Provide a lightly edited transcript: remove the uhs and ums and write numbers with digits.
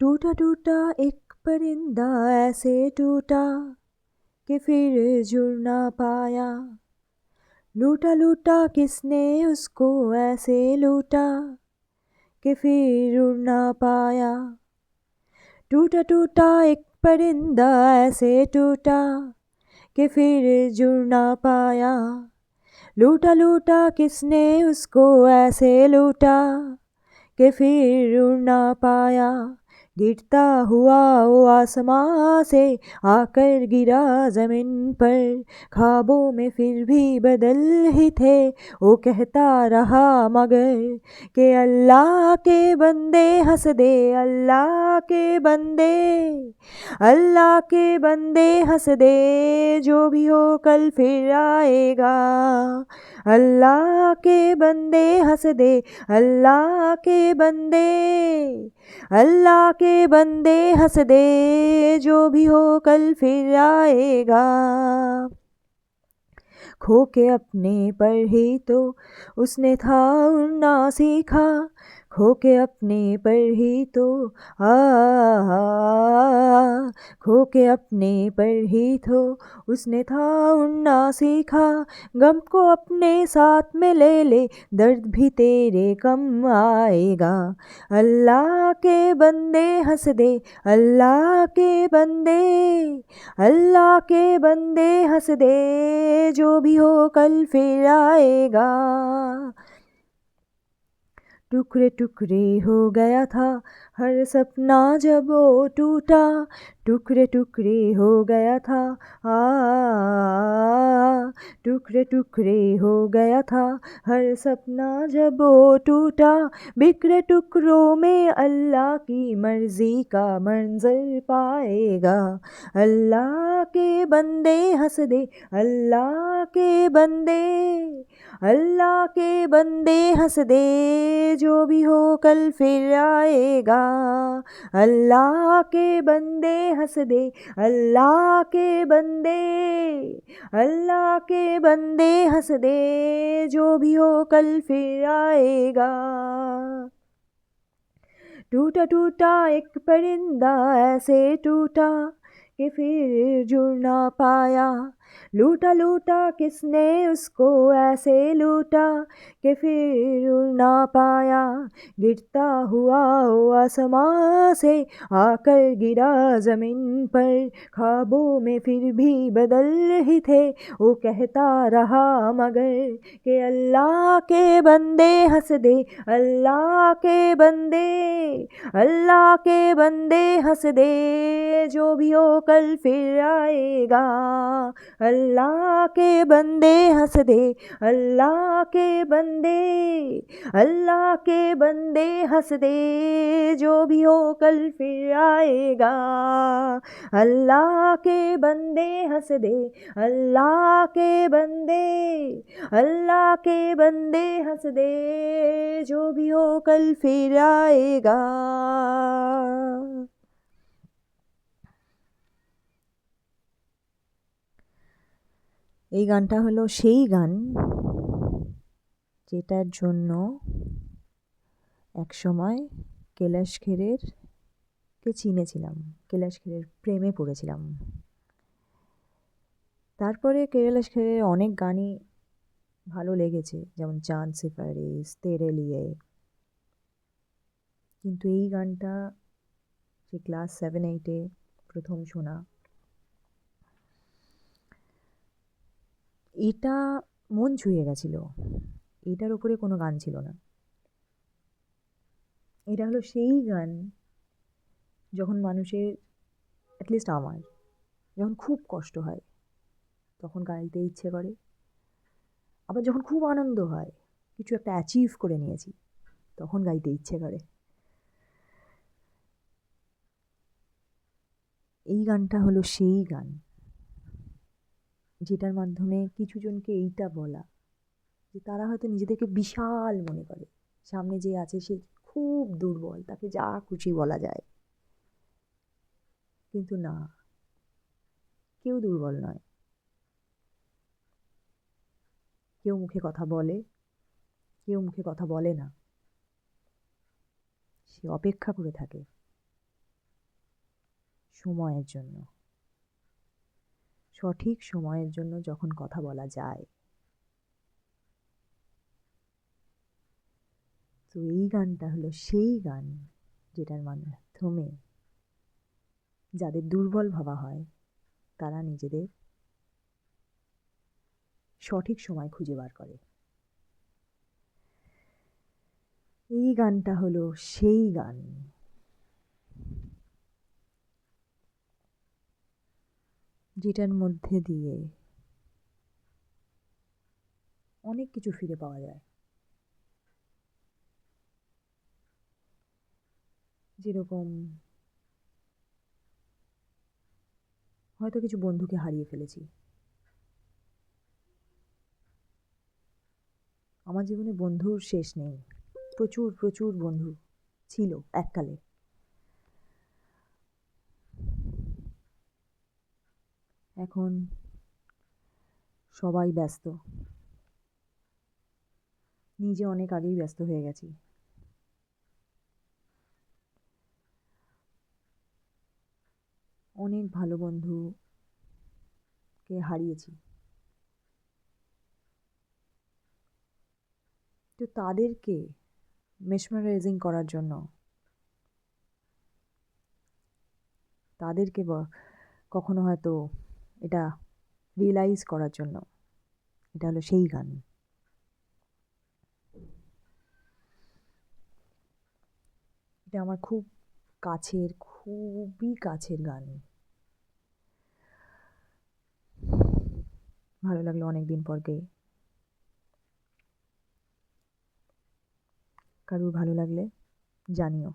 टूटा टूटा एक परिंदा ऐसे टूटा कि फिर जुड़ ना पाया। लूटा लूटा किसने उसको ऐसे लूटा कि फिर उड़ ना पाया। टूटा टूटा एक परिंदा ऐसे टूटा कि फिर जुड़ ना पाया। लूटा लूटा किसने उसको ऐसे लूटा कि फिर उड़ ना पाया। गिरता हुआ वो आसमां से आकर गिरा ज़मीन पर, ख्वाबों में फिर भी बदल ही थे वो कहता रहा मगर कि अल्लाह के बंदे हंस दे, अल्लाह के बंदे, अल्लाह के बंदे हंस दे, जो भी हो कल फिर आएगा। अल्लाह के बंदे हंस दे, अल्लाह के बंदे, अल्लाह के बंदे हंस दे, जो भी हो कल फिर आएगा। खो के अपने पर ही तो उसने था उड़ना सीखा, खो के अपने पर ही तो खो के अपने पर ही तो उसने था उड़ना सीखा। गम को अपने साथ में ले ले, दर्द भी तेरे कम आएगा। अल्लाह के बंदे हंस दे, अल्लाह के बंदे, अल्लाह के बंदे हंस दे, जो भी हो कल फिर आएगा। टुकड़े टुकड़े हो गया था हर सपना जब वो टूटा, टुकड़े टुकड़े हो गया था टुकड़े टुकड़े हो गया था हर सपना जब वो टूटा। बिखरे टुकड़ों में अल्लाह की मर्जी का मंजर पाएगा। अल्लाह के बंदे हंस दे, अल्लाह के बंदे, अल्लाह के बंदे हंस दे, जो भी हो कल फिर आएगा। अल्लाह के बंदे हंस दे, अल्लाह के बंदे, अल्लाह के बंदे हंस दे, जो भी हो कल फिर आएगा। टूटा टूटा एक परिंदा ऐसे टूटा कि फिर जुड़ ना पाया। लूटा लूटा किसने उसको ऐसे लूटा कि फिर उड़ ना पाया। गिरता हुआ वो आसमां से आकर गिरा ज़मीन पर, ख्वाबों में फिर भी बदल ही थे वो कहता रहा मगर कि अल्लाह के बंदे हंस दे, अल्लाह के बंदे, अल्लाह के बंदे हंस दे, जो भी हो कल फिर आएगा। अल्लाह के बंदे हंस दे, अल्लाह के बंदे, अल्लाह के बंदे हंस दे, जो भी हो कल फिर आएगा। अल्लाह के बंदे हंस दे, अल्लाह के बंदे, अल्लाह के बंदे हंस दे, जो भी हो कल फिर आएगा। এই গানটা হলো সেই গান যেটার জন্য একসময় কৈলাশ খেরের কে চিনেছিলাম, কৈলাশ খেরের প্রেমে পড়েছিলাম। তারপরে কৈলাশ খেরের অনেক গানই ভালো লেগেছে, যেমন চাঁদ সিফারিশ, তেরে লিয়ে। কিন্তু এই গানটা যে ক্লাস 7-8-এ প্রথম শোনা, এটা মন ছুঁয়ে গেছিল। এটার উপরে কোনো গান ছিল না। এটা হলো সেই গান যখন মানুষের, অ্যাটলিস্ট আমার, যখন খুব কষ্ট হয় তখন গাইতে ইচ্ছে করে, আবার যখন খুব আনন্দ হয়, কিছু একটা অ্যাচিভ করে নিয়েছি, তখন গাইতে ইচ্ছে করে। এই গানটা হলো সেই গান যেটার মাধ্যমে কিছু জনকে এইটা বলা যে তারা হয়তো নিজেদেরকে বিশাল মনে করে, সামনে যে আছে সে খুব দুর্বল, তাকে যা খুশি বলা যায়। কিন্তু না, কেউ দুর্বল নয়। কেউ মুখে কথা বলে, কেউ মুখে কথা বলে না, সে অপেক্ষা করে থাকে সময়ের জন্য, সঠিক সময়ের জন্য যখন কথা বলা যায়। তো এই গানটা হলো সেই গান যেটার মাধ্যমে যাদের দুর্বল ভাবা হয় তারা নিজেদের সঠিক সময় খুঁজে বার করে। এই গানটা হলো সেই গান যেটার মধ্যে দিয়ে অনেক কিছু ফিরে পাওয়া যায়। যেরকম হয়তো কিছু বন্ধুকে হারিয়ে ফেলেছি। আমার জীবনে বন্ধুর শেষ নেই, প্রচুর প্রচুর বন্ধু ছিল এককালে। এখন সবাই ব্যস্ত, নিজে অনেক আগেই ব্যস্ত হয়ে গেছি। অনেক ভালো বন্ধুকে হারিয়েছি। তো তাদেরকে মেসমারাইজিং করার জন্য, তাদেরকে কখনো হয়তো এটা রিয়েলাইজ করার জন্য এটা হলো সেই গান। এটা আমার খুব কাছের, খুবই কাছের গান। ভালো লাগলো অনেকদিন পর গেয়ে। কারুর ভালো লাগলে জানিও।